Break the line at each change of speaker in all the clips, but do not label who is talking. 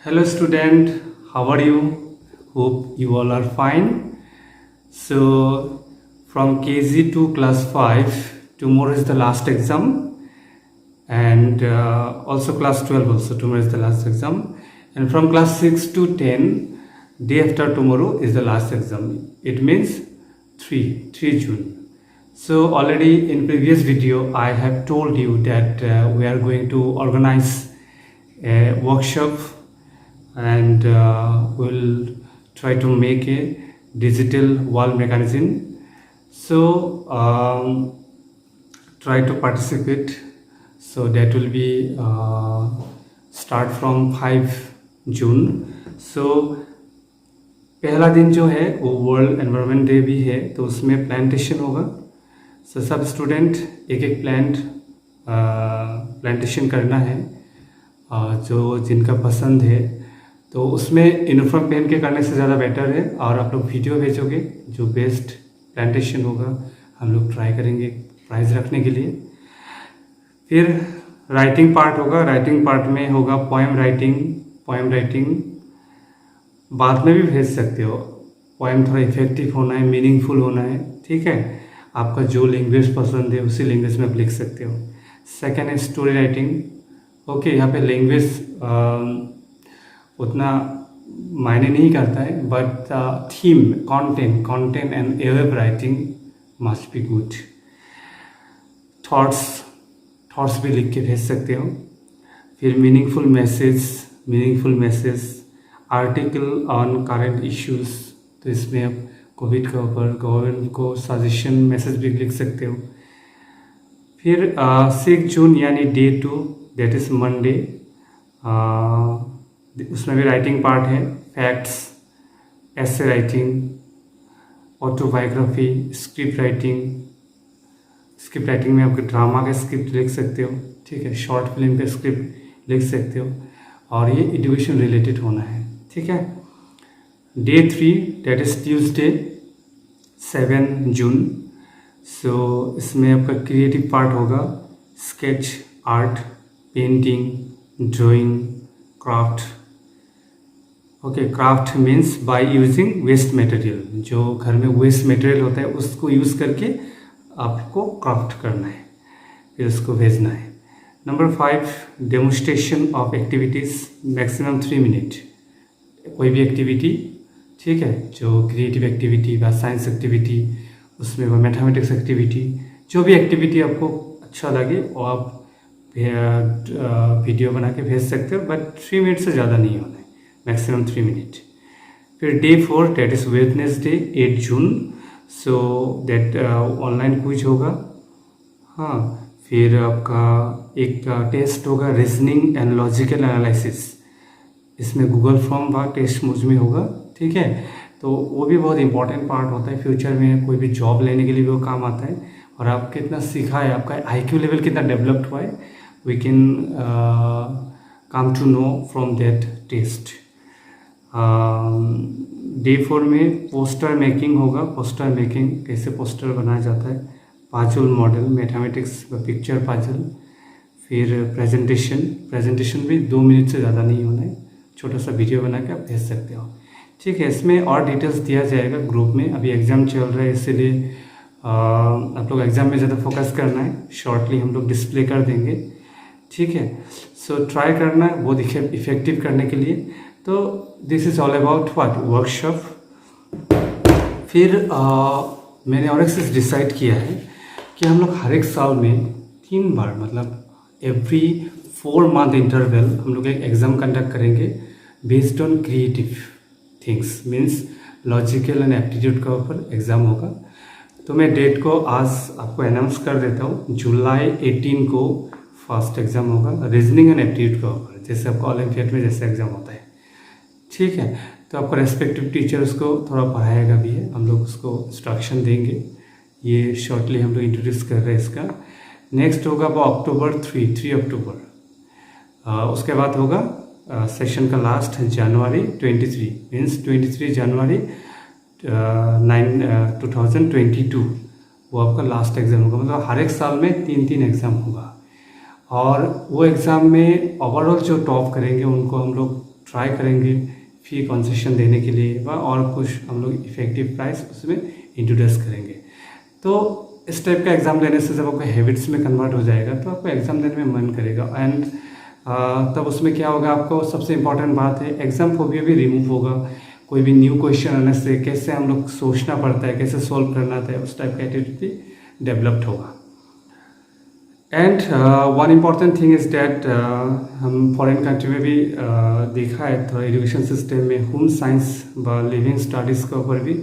Hello student, how are you? Hope you all are fine. So from KG to class 5, tomorrow is the last exam, and also class 12 also tomorrow is the last exam, and from class 6 to 10, day after tomorrow is the last exam. It means 3 June. So already in previous video I have told you that we are going to organize a workshop, and we'll try to make a digital wall mechanism. So try to participate. So that will be start from 5 June. So पहला दिन जो है वो world environment day भी है, तो उसमें plantation होगा. सो सब स्टूडेंट एक एक प्लांटेशन करना है, जो जिनका पसंद है. तो उसमें यूनिफॉर्म पहन के करने से ज़्यादा बेटर है, और आप लोग वीडियो भेजोगे जो बेस्ट प्लांटेशन होगा हम लोग ट्राई करेंगे प्राइज़ रखने के लिए. फिर राइटिंग पार्ट होगा. राइटिंग पार्ट में होगा पोएम राइटिंग बाद में भी भेज सकते हो. पोएम थोड़ा इफेक्टिव होना है, मीनिंगफुल होना है, ठीक है. आपका जो लैंग्वेज पसंद है उसी लैंग्वेज में आप लिख सकते हो. सेकेंड है स्टोरी राइटिंग. ओके, यहाँ पे लैंग्वेज उतना मायने नहीं करता है, बट थीम, कंटेंट एंड एवेब writing must be good. Thoughts भी लिख के भेज सकते हो. फिर meaningful message, article on current issues, तो इसमें आप कोविड के ऊपर गवर्नमेंट को सजेशन मैसेज भी लिख सकते हो. फिर 6 जून यानी डे 2, दैट इज़ मंडे, उसमें भी राइटिंग पार्ट है. Facts, essay writing, autobiography, script writing में आपके ड्रामा का स्क्रिप्ट लिख सकते हो, ठीक है. शॉर्ट फिल्म का स्क्रिप्ट लिख सकते हो, और ये एजुकेशन रिलेटेड होना है, ठीक है. Day 3 that is Tuesday 7 June. So इसमें आपका क्रिएटिव पार्ट होगा. Sketch, art, painting, drawing, craft. Okay, craft means by using waste material. जो घर में वेस्ट मटेरियल होता है उसको यूज़ करके आपको क्राफ्ट करना है, फिर उसको भेजना है. Number 5 demonstration of activities, maximum 3 minute. कोई भी एक्टिविटी, ठीक है, जो क्रिएटिव एक्टिविटी व साइंस एक्टिविटी, उसमें वो मैथमेटिक्स एक्टिविटी, जो भी एक्टिविटी आपको अच्छा लगे वो आप वीडियो बना के भेज सकते हो, बट 3 मिनट से ज़्यादा नहीं होना है, मैक्सिमम 3 मिनट. फिर day 4 that is Wednesday 8 June. So that online quiz होगा. हाँ, फिर आपका एक टेस्ट होगा रीजनिंग एंड लॉजिकल एनालिसिस. इसमें गूगल फॉर्म व टेस्ट मुझ में होगा, ठीक है. तो वो भी बहुत इंपॉर्टेंट पार्ट होता है. फ्यूचर में कोई भी जॉब लेने के लिए भी वो काम आता है, और आप कितना सीखा है, आपका IQ लेवल कितना डेवलप्ड हुआ है, we can come to know from that test. Day 4 में पोस्टर मेकिंग होगा. पोस्टर मेकिंग, कैसे पोस्टर बनाया जाता है, puzzle model, mathematics picture puzzle. फिर प्रेजेंटेशन भी 2 मिनट से ज़्यादा नहीं होना है, छोटा सा वीडियो बना के आप भेज सकते हो, ठीक है. इसमें और डिटेल्स दिया जाएगा ग्रुप में. अभी एग्ज़ाम चल रहा है, इसीलिए आप लोग एग्ज़ाम में ज़्यादा फोकस करना है. शॉर्टली हम लोग डिस्प्ले कर देंगे, ठीक है. सो ट्राई करना वो इफेक्टिव करने के लिए. तो this is all about what workshop. फिर मैंने और एक चीज़ डिसाइड किया है कि हम लोग हर एक साल में 3 बार, मतलब एवरी 4 मंथ इंटरवल हम लोग एक एग्ज़ाम कंडक्ट करेंगे based on creative things, means logical and aptitude का ऊपर एग्ज़ाम होगा. तो मैं डेट को आज आपको अनाउंस कर देता हूँ. जुलाई 18 को फर्स्ट एग्ज़ाम होगा रीजनिंग एंड एप्टीट्यूड का ऊपर, जैसे आपका ओलंपियाड में जैसे एग्ज़ाम होता है, ठीक है. तो आपका रेस्पेक्टिव टीचर उसको थोड़ा पढ़ाएगा भी है, हम लोग उसको इंस्ट्रक्शन देंगे. ये शॉर्टली हम लोग इंट्रोड्यूस कर रहे हैं इसका. नेक्स्ट होगा वो अक्टूबर 3 अक्टूबर. उसके बाद होगा सेशन का लास्ट जनवरी 23, मीन्स 23 जनवरी 2022, वो आपका लास्ट एग्ज़ाम होगा. मतलब हर एक साल में 3 एग्ज़ाम होगा, और वो एग्ज़ाम में ओवरऑल जो टॉप करेंगे उनको हम लोग ट्राई करेंगे फ़ी कंसेशन देने के लिए, व और कुछ हम लोग इफ़ेक्टिव प्राइस उसमें इंट्रोड्यूस करेंगे। तो इस टाइप का एग्ज़ाम देने से जब आपका हैबिट्स में कन्वर्ट हो जाएगा तो आपको एग्ज़ाम देने में मन करेगा। एंड तब उसमें क्या होगा, आपको सबसे इम्पॉर्टेंट बात है एग्ज़ाम फोबिया भी रिमूव होगा। कोई भी न्यू क्वेश्चन आने से कैसे हम लोग सोचना पड़ता है, कैसे सॉल्व करना था, उस टाइप का एटीट्यूड डेवलप्ड होगा। And one important thing is that हम फॉरेन कंट्री में भी देखा है, थोड़ा एजुकेशन सिस्टम में होम साइंस व लिविंग स्टडीज़ के ऊपर भी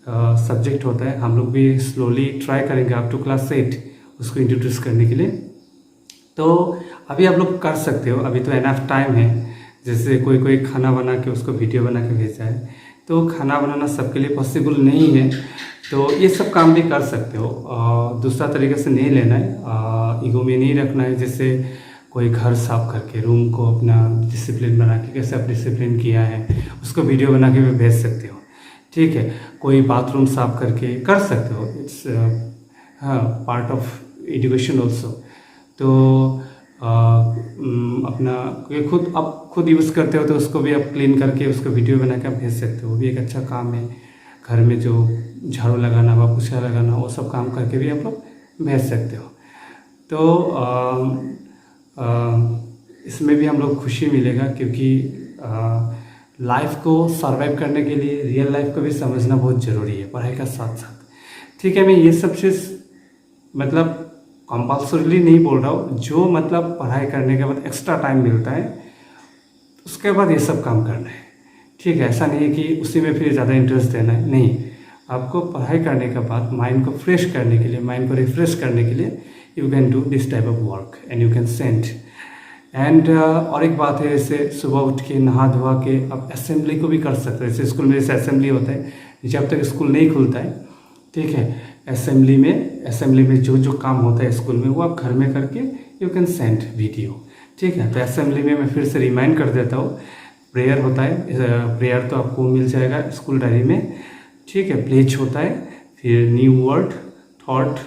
सब्जेक्ट होता है। हम लोग भी स्लोली ट्राई करेंगे अप टू क्लास 8 उसको इंट्रोड्यूस करने के लिए। तो अभी आप लोग कर सकते हो, अभी तो एनफ टाइम है। जैसे कोई खाना बना के उसको वीडियो बना के भेजा है, तो खाना बनाना सबके लिए पॉसिबल नहीं है, तो ये सब काम भी कर सकते हो। दूसरा तरीके से नहीं लेना है, ईगो में नहीं रखना है। जैसे कोई घर साफ करके रूम को अपना डिसिप्लिन बना के कैसे आप डिसिप्लिन किया है उसको वीडियो बना के भी भेज सकते हो, ठीक है। कोई बाथरूम साफ करके कर सकते हो, it's part of education also. तो अपना आप खुद यूज़ करते हो तो उसको भी आप क्लीन करके उसको वीडियो बना के आप भेज सकते हो, वो भी एक अच्छा काम है। घर में जो झाड़ू लगाना व पोछा लगाना वो सब काम करके भी आप लोग भेज सकते हो। तो इसमें भी हम लोग खुशी मिलेगा, क्योंकि लाइफ को सर्वाइव करने के लिए रियल लाइफ को भी समझना बहुत ज़रूरी है पढ़ाई का साथ साथ, ठीक है। मैं ये सब चीज़ मतलब कंपल्सरीली नहीं बोल रहा हूँ, जो मतलब पढ़ाई करने के बाद एक्स्ट्रा टाइम मिलता है उसके बाद ये सब काम करना है, ठीक है। ऐसा नहीं है कि उसी में फिर ज़्यादा इंटरेस्ट देना है, नहीं। आपको पढ़ाई करने के बाद माइंड को फ्रेश करने के लिए, माइंड को रिफ्रेश करने के लिए you can do this type of work and you can send. And और एक बात है, जैसे सुबह उठ के नहा धोवा के आप असेंबली को भी कर सकते हैं। जैसे स्कूल में जैसे असेंबली होता है, जब तक स्कूल नहीं खुलता है, ठीक है, असेंबली में जो काम होता है स्कूल में वो आप घर में करके यू कैन सेंड वीडियो, ठीक है। तो असेंबली में मैं फिर से रिमाइंड कर देता हूँ, प्रेयर होता है, प्रेयर तो आपको मिल जाएगा स्कूल डायरी में, ठीक है। प्लेज होता है, फिर new word, thought,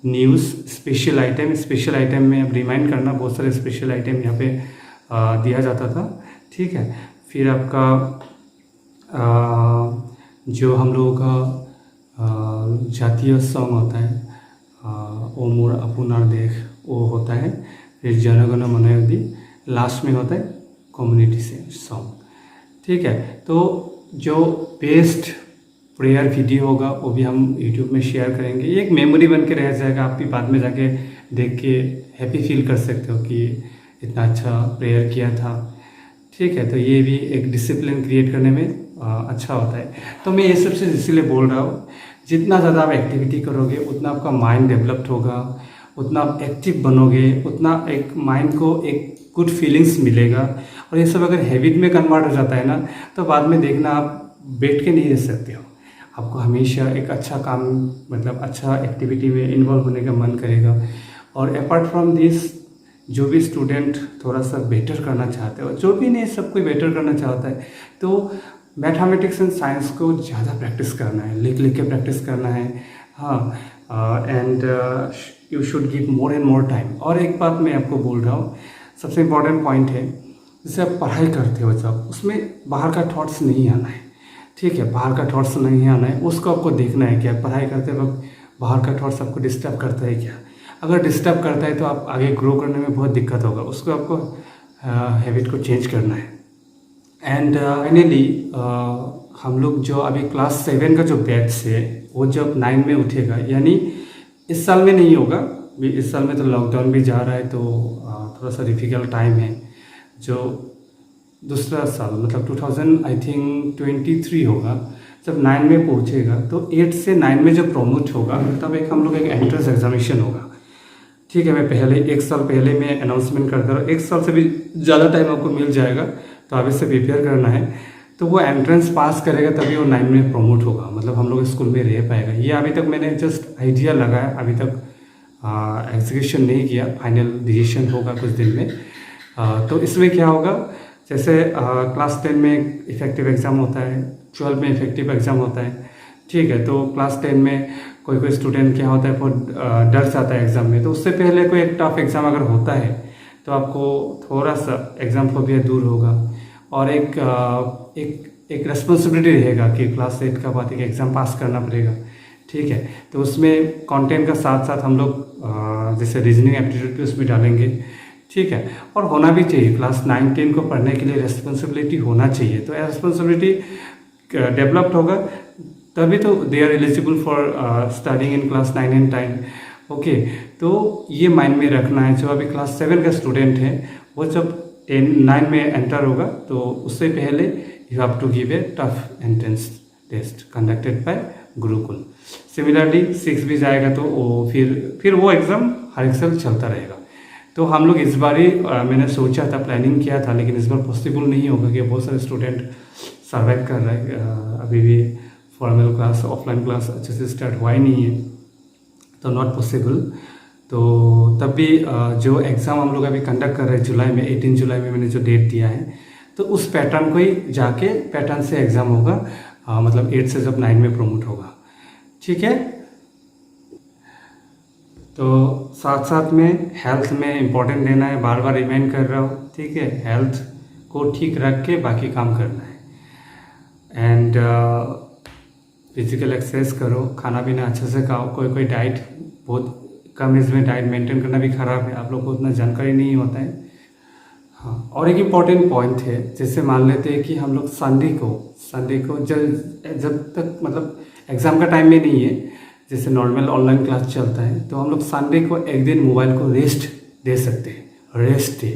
news, special item में अब रिमाइंड करना, बहुत सारे स्पेशल आइटम यहाँ पे दिया जाता था, ठीक है। फिर आपका जो हम लोगों का जातीय सॉन्ग होता है, ओ मोर अपुनार देश, वो होता है। फिर जनगण मन अधि, लास्ट में होता है कम्युनिटी से सॉन्ग, ठीक है। तो जो बेस्ट प्रेयर वीडियो होगा वो भी हम यूट्यूब में शेयर करेंगे, ये एक मेमोरी बन के रह जाएगा। आप भी बाद में जाके देख के हैप्पी फील कर सकते हो कि इतना अच्छा प्रेयर किया था, ठीक है। तो ये भी एक डिसिप्लिन क्रिएट करने में अच्छा होता है। तो मैं ये सब चीज़ इसीलिए बोल रहा हूँ, जितना ज़्यादा आप एक्टिविटी करोगे उतना आपका माइंड डेवलप्ड होगा, उतना आप एक्टिव बनोगे, उतना एक माइंड को एक गुड फीलिंग्स मिलेगा। और ये सब अगर हैबिट में कन्वर्ट हो जाता है ना, तो बाद में देखना आप बैठ के नहीं रह सकते हो, आपको हमेशा एक अच्छा काम मतलब अच्छा एक्टिविटी में इन्वॉल्व होने का मन करेगा। और अपार्ट फ्रॉम दिस, जो भी स्टूडेंट थोड़ा सा बेटर करना चाहते हो, जो भी नहीं सब कोई बेटर करना चाहता है, तो मैथमेटिक्स एंड साइंस को ज़्यादा प्रैक्टिस करना है, लिख के प्रैक्टिस करना है, हाँ। And you should give more and more time. और एक बात मैं आपको बोल रहा हूँ, सबसे इम्पॉर्टेंट पॉइंट है, जैसे आप पढ़ाई करते हो जब, उसमें बाहर का थॉट्स नहीं आना है, ठीक है। बाहर का थॉट्स नहीं आना है, उसको आपको देखना है क्या पढ़ाई करते वक्त बाहर का थॉट्स आपको डिस्टर्ब करता है क्या। अगर डिस्टर्ब करता है तो आप आगे ग्रो करने में बहुत दिक्कत होगा, उसको आपको हैबिट को चेंज करना है। एंड फाइनली हम लोग जो अभी क्लास 7 का जो बैच है वो जब 9 में उठेगा, यानी इस साल में नहीं होगा, इस साल में तो लॉकडाउन भी जा रहा है, तो थोड़ा सा डिफ़िकल्ट टाइम है। जो दूसरा साल मतलब 2023 होगा, जब 9 में पहुंचेगा, तो 8 से 9 में जब प्रमोट होगा तब हम लोग एक एंट्रेंस एग्जामिनेशन होगा, ठीक है। मैं पहले 1 साल पहले मैं अनाउंसमेंट करता रहा, 1 साल से भी ज़्यादा टाइम आपको मिल जाएगा, तो अभी से प्रिपेयर करना है। तो वो एंट्रेंस पास करेगा तभी वो 9 में प्रमोट होगा, मतलब हम लोग स्कूल में रह पाएगा। ये अभी तक मैंने जस्ट आइडिया लगाया, अभी तक एग्जीक्यूशन नहीं किया, फाइनल डिसीजन होगा कुछ दिन में। तो इसमें क्या होगा, जैसे क्लास 10 में इफेक्टिव एग्ज़ाम होता है, 12 में इफेक्टिव एग्ज़ाम होता है, ठीक है। तो क्लास 10 में कोई स्टूडेंट क्या होता है बहुत डर जाता है एग्ज़ाम में, तो उससे पहले कोई एक टफ एग्ज़ाम अगर होता है तो आपको थोड़ा सा एग्ज़ाम फोबिया दूर होगा, और एक रेस्पॉन्सिबिलिटी रहेगा कि क्लास 8 का बाद एक एग्ज़ाम पास करना पड़ेगा, ठीक है। तो उसमें कंटेंट का साथ साथ हम लोग जैसे रीजनिंग एप्टीट्यूड भी उसमें डालेंगे, ठीक है। और होना भी चाहिए, क्लास 9 10 को पढ़ने के लिए रेस्पॉन्सिबिलिटी होना चाहिए। तो रेस्पॉन्सिबिलिटी डेवलप्ड होगा तभी तो they are eligible for studying in class 9 and 10, okay. तो ये माइंड में रखना है। जो अभी क्लास 7 का स्टूडेंट है वो जब 9 में एंटर होगा तो उससे पहले you have to give a tough entrance test conducted by Gurukul. Similarly 6 भी जाएगा तो वो फिर वो एग्ज़ाम हर एक साल चलता रहेगा। तो हम लोग इस बार ही मैंने सोचा था, प्लानिंग किया था, लेकिन इस बार पॉसिबल नहीं होगा कि बहुत सारे स्टूडेंट सर्वाइव कर रहे हैं। अभी भी फॉर्मल क्लास ऑफलाइन क्लास अच्छे से स्टार्ट हुआ ही नहीं है, तो नॉट पॉसिबल। तो तब भी जो एग्ज़ाम हम लोग अभी कंडक्ट कर रहे हैं जुलाई में, 18 जुलाई में मैंने जो डेट दिया है, तो उस पैटर्न को ही जाके पैटर्न से एग्ज़ाम होगा, मतलब 8 से जब 9 में प्रमोट होगा, ठीक है। तो साथ साथ में हेल्थ में इम्पोर्टेंट देना है, बार बार रिमाइंड कर रहा हूँ, ठीक है। हेल्थ को ठीक रख के बाकी काम करना है। एंड फिजिकल एक्सरसाइज करो, खाना पीना अच्छे से खाओ। कोई डाइट बहुत कम एज में डाइट मेंटेन करना भी ख़राब है, आप लोग को उतना जानकारी नहीं होता है। हाँ, और एक इम्पॉर्टेंट पॉइंट है, जैसे मान लेते हैं कि हम लोग संडे को जब तक मतलब एग्ज़ाम का टाइम में नहीं है, जैसे नॉर्मल ऑनलाइन क्लास चलता है, तो हम लोग संडे को एक दिन मोबाइल को रेस्ट दे सकते हैं, रेस्ट डे।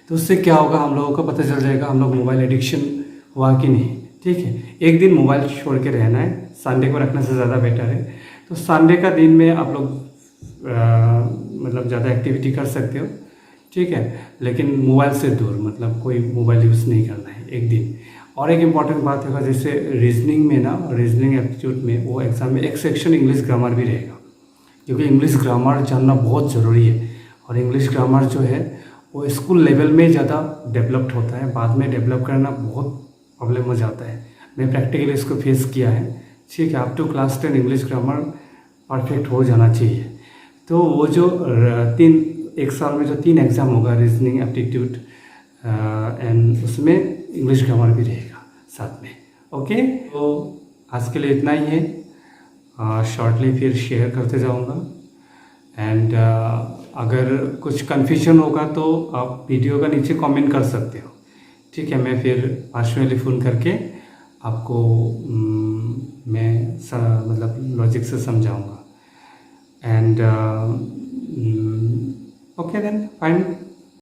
तो उससे क्या होगा, हम लोगों को पता चल जाएगा हम लोग मोबाइल एडिक्शन हुआ कि नहीं, ठीक है। एक दिन मोबाइल छोड़ के रहना है, संडे को रखने से ज़्यादा बेटर है। तो संडे का दिन में आप लोग मतलब ज़्यादा एक्टिविटी कर सकते हो, ठीक है, लेकिन मोबाइल से दूर, मतलब कोई मोबाइल यूज़ नहीं करना है एक दिन। और एक इम्पॉर्टेंट बात होगा, जैसे रीजनिंग में ना, रीजनिंग एप्टीट्यूड में वो एग्ज़ाम में एक सेक्शन इंग्लिश ग्रामर भी रहेगा, क्योंकि इंग्लिश ग्रामर जानना बहुत ज़रूरी है। और इंग्लिश ग्रामर जो है वो स्कूल लेवल में ज़्यादा डेवलप्ड होता है, बाद में डेवलप करना बहुत प्रॉब्लम हो जाता है। मैं प्रैक्टिकली इसको फेस किया है, ठीक है। Up to class 10 English grammar perfect हो जाना चाहिए। तो वो जो एक साल में जो 3 एग्ज़ाम होगा, रीजनिंग एप्टीट्यूड एंड उसमें इंग्लिश ग्रामर भी रहेगा साथ में, ओके। तो आज के लिए इतना ही है, शॉर्टली फिर शेयर करते जाऊंगा। एंड अगर कुछ कन्फ्यूजन होगा तो आप वीडियो का नीचे कमेंट कर सकते हो, ठीक है। मैं फिर पर्सनली फ़ोन करके आपको मैं मतलब लॉजिक से समझाऊंगा। And okay then fine.